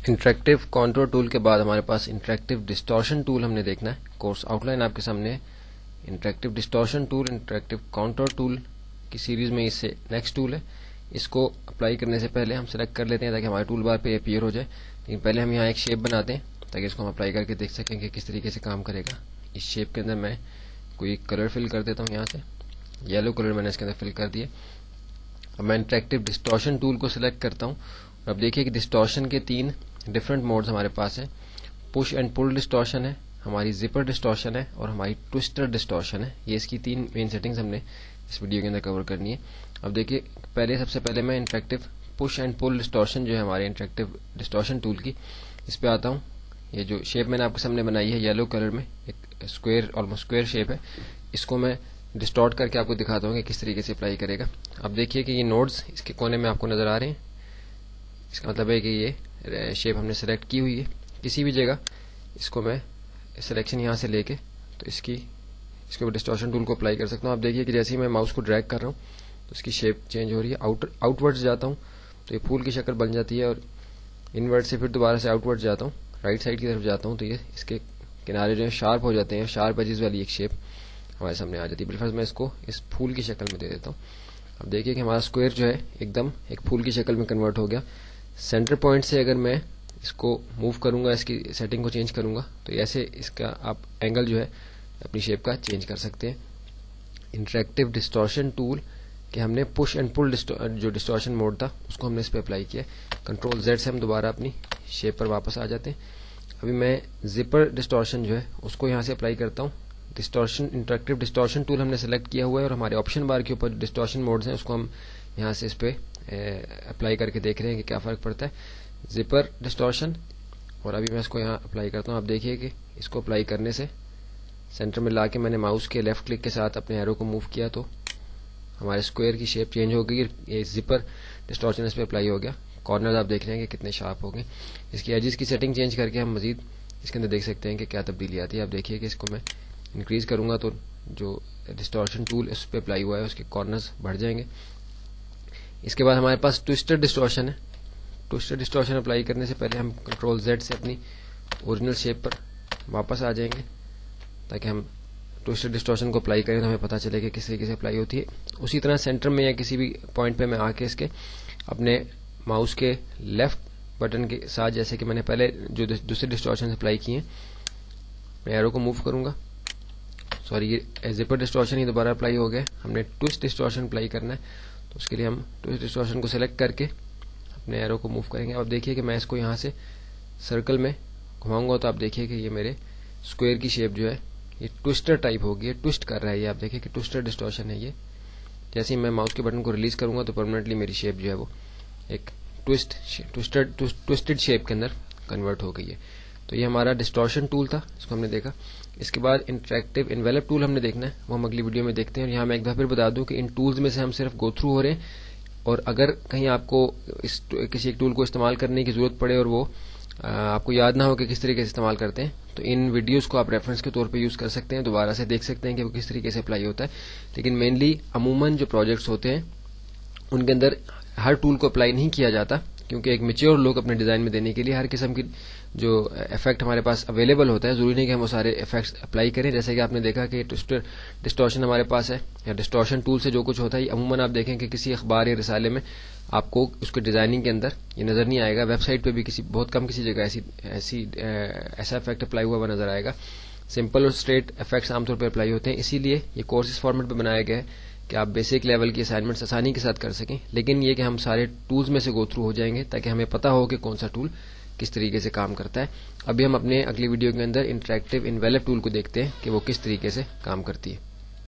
Interactive contour tool کے بعد ہمارے پاس انٹریکٹیو ڈسٹورشن ٹول ہم نے دیکھنا ہے. کورس آؤٹ لائن آپ کے سامنے ہے. Interactive distortion tool interactive contour tool کی سیریز میں اس سے نیکسٹ ٹول ہے. اس کو اپلائی کرنے سے پہلے ہم سلیکٹ کر لیتے ہیں تاکہ ہمارے ٹول بار پہ اپیئر ہو جائے. لیکن پہلے ہم یہاں ایک شیپ بناتے ہیں تاکہ اس کو ہم اپلائی کر کے دیکھ سکیں کہ کس طریقے سے کام کرے گا. اس شیپ کے اندر میں کوئی کلر فل کر دیتا ہوں. یہاں سے یلو کلر میں نے اس کے اندر فل کر دیا. اب میں انٹریکٹیو ڈسٹورشن ٹول کو سلیکٹ کرتا ہوں. اب دیکھیے کہ ڈسٹورشن کے 3 ڈفرنٹ موڈز ہمارے پاس ہیں. پش اینڈ پل ڈسٹورشن ہے, ہماری زپر ڈسٹورشن ہے اور ہماری ٹوسٹر ڈسٹورشن ہے. یہ اس کی 3 مین سیٹنگز ہم نے اس ویڈیو کے اندر کور کرنی ہے. اب دیکھیے سب سے پہلے میں interactive push and pull distortion جو ہے ہمارے انٹریکٹیو ڈسٹورشن ٹول کی, اس پہ آتا ہوں. یہ جو شیپ میں نے آپ کے سامنے بنائی ہے یلو کلر میں, ایک اسکوئر آلموسٹ اسکوئر شیپ ہے, اس کو میں ڈسٹورٹ کر کے آپ کو دکھاتا ہوں کہ کس طریقے سے اپلائی کرے گا. اب دیکھیے کہ یہ نوڈز اس کے کونے میں آپ کو نظر آ رہے ہیں. اس کا مطلب ہے کہ یہ شیپ ہم نے سلیکٹ کی ہوئی ہے. کسی بھی جگہ اس کو میں سلیکشن یہاں سے لے کے تو اس کے ڈسٹورشن ٹول کو اپلائی کر سکتا ہوں. آپ دیکھیے کہ جیسے ہی میں ماؤس کو ڈریگ کر رہا ہوں تو اس کی شیپ چینج ہو رہی ہے. آؤٹ ورڈ جاتا ہوں تو یہ پھول کی شکل بن جاتی ہے, اور ان ورڈ سے پھر دوبارہ سے آؤٹ ورڈ جاتا ہوں, رائٹ سائڈ کی طرف جاتا ہوں تو یہ اس کے کنارے جو ہیں شارپ ہو جاتے ہیں. شارپ ایجز والی ایک شیپ ہمارے سامنے آ جاتی ہے. بالفرض میں اس کو اس پھول کی شکل میں دے دیتا ہوں. اب دیکھیے کہ ہمارا اسکوئر جو ہے ایک دم ایک پھول کی شکل میں کنورٹ ہو گیا. سینٹر پوائنٹ سے اگر میں اس کو موو کروں گا, اس کی سیٹنگ کو چینج کروں گا تو ایسے اس کا آپ اینگل جو ہے اپنی شیپ کا چینج کر سکتے ہیں. انٹریکٹیو ڈسٹورشن ٹول کہ ہم نے پش اینڈ پل جو ڈسٹورشن موڈ تھا اس کو ہم نے اس پہ اپلائی کیا. کنٹرول زیڈ سے ہم دوبارہ اپنی شیپ پر واپس آ جاتے ہیں. ابھی میں زپر ڈسٹورشن جو ہے اس کو یہاں سے اپلائی کرتا ہوں. انٹریکٹیو ڈسٹورشن ٹول ہم نے سلیکٹ کیا ہوا ہے, اور ہمارے آپشن بار کے اوپر ڈسٹورشن موڈز ہیں اس کو ہم یہاں سے اس پہ اپلائی کر کے دیکھ رہے ہیں کہ کیا فرق پڑتا ہے. زپر ڈسٹورشن, اور ابھی میں اس کو یہاں اپلائی کرتا ہوں. آپ دیکھیے کہ اس کو اپلائی کرنے سے سینٹر میں لا کے میں نے ماؤس کے لیفٹ کلک کے ساتھ اپنے ایرو کو موو کیا تو ہمارے اسکوئر کی شیپ چینج ہو گئی. یہ زپر ڈسٹورشن اس پہ اپلائی ہو گیا. کارنرز آپ دیکھ رہے ہیں کہ کتنے شارپ ہو گئے. اس کی ایجز کی سیٹنگ چینج کر کے ہم مزید اس کے اندر دیکھ سکتے ہیں کہ کیا تبدیلی آتی ہے. آپ دیکھیے کہ اس کو میں انکریز کروں گا تو جو ڈسٹورشن ٹول اس پہ اپلائی ہوا ہے اس کے کارنرز بڑھ جائیں گے. اس کے بعد ہمارے پاس ٹوسٹر ڈسٹورشن ہے. ٹوسٹر ڈسٹورشن اپلائی کرنے سے پہلے ہم کنٹرول زیڈ سے اپنی اوریجنل شیپ پر واپس آ جائیں گے تاکہ ہم ٹوسٹر ڈسٹورشن کو اپلائی کریں تو ہمیں پتہ چلے کہ کس طریقے سے اپلائی ہوتی ہے. اسی طرح سینٹر میں یا کسی بھی پوائنٹ پہ میں آ کے اس کے اپنے ماؤس کے لیفٹ بٹن کے ساتھ, جیسے کہ میں نے پہلے جو دوسرے ڈسٹورشن اپلائی کیے ہیں, میں ایرو کو موو کروں گا. یہ زپر ڈسٹورشن ہی دوبارہ اپلائی ہو گیا. ہم نے ٹوسٹ ڈسٹورشن اپلائی کرنا ہے تو اس کے لیے ہم ٹوسٹ ڈسٹورشن کو سلیکٹ کر کے اپنے ایرو کو موو کریں گے. اب دیکھیے کہ میں اس کو یہاں سے سرکل میں گھماؤں گا تو آپ دیکھیے کہ یہ میرے اسکوئر کی شیپ جو ہے یہ ٹوسٹر ٹائپ ہوگی, ٹوسٹ کر رہا ہے. یہ آپ دیکھیے کہ ٹوسٹر ڈسٹورشن ہے. یہ جیسے ہی میں ماؤس کے بٹن کو ریلیز کروں گا تو پرماننٹلی میری شیپ جو ہے وہ ایک ٹوسٹڈ شیپ کے اندر کنورٹ ہو گئی ہے. تو یہ ہمارا ڈسٹورشن ٹول تھا, اس کو ہم نے دیکھا. اس کے بعد انٹریکٹیو انویلپ ٹول ہم نے دیکھنا ہے, وہ ہم اگلی ویڈیو میں دیکھتے ہیں. اور یہاں میں ایک دفعہ پھر بتا دوں کہ ان ٹولز میں سے ہم صرف گو تھرو ہو رہے ہیں, اور اگر کہیں آپ کو کسی ایک ٹول کو استعمال کرنے کی ضرورت پڑے اور وہ آپ کو یاد نہ ہو کہ کس طریقے سے استعمال کرتے ہیں تو ان ویڈیوز کو آپ ریفرنس کے طور پہ یوز کر سکتے ہیں, دوبارہ سے دیکھ سکتے ہیں کہ وہ کس طریقے سے اپلائی ہوتا ہے. لیکن مینلی عموماً جو پروجیکٹس ہوتے ہیں ان کے اندر ہر ٹول کو اپلائی نہیں کیا جاتا, کیونکہ ایک میچور لک اپنے ڈیزائن میں دینے کے لیے ہر قسم کی جو افیکٹ ہمارے پاس اویلیبل ہوتا ہے ضروری نہیں کہ ہم وہ سارے افیکٹس اپلائی کریں. جیسے کہ آپ نے دیکھا کہ ڈسٹورشن ہمارے پاس ہے, یا ڈسٹورشن ٹول سے جو کچھ ہوتا ہے عموماً آپ دیکھیں کہ کسی اخبار یا رسالے میں آپ کو اس کے ڈیزائننگ کے اندر یہ نظر نہیں آئے گا. ویب سائٹ پہ بھی بہت کم کسی جگہ ایسا افیکٹ اپلائی ہوا نظر آئے گا. سمپل اور اسٹریٹ افیکٹس عام طور پہ اپلائی ہوتے ہیں. اسی لیے یہ کورس اس فارمیٹ پہ بنایا گیا ہے کہ آپ بیسک لیول کی اسائنمنٹس آسانی کے ساتھ کر سکیں, لیکن یہ کہ ہم سارے ٹولز میں سے گو تھرو ہو جائیں گے تاکہ ہمیں پتہ ہو کہ کون سا ٹول کس طریقے سے کام کرتا ہے. ابھی ہم اپنے اگلی ویڈیو کے اندر انٹریکٹیو انویلپ ٹول کو دیکھتے ہیں کہ وہ کس طریقے سے کام کرتی ہے.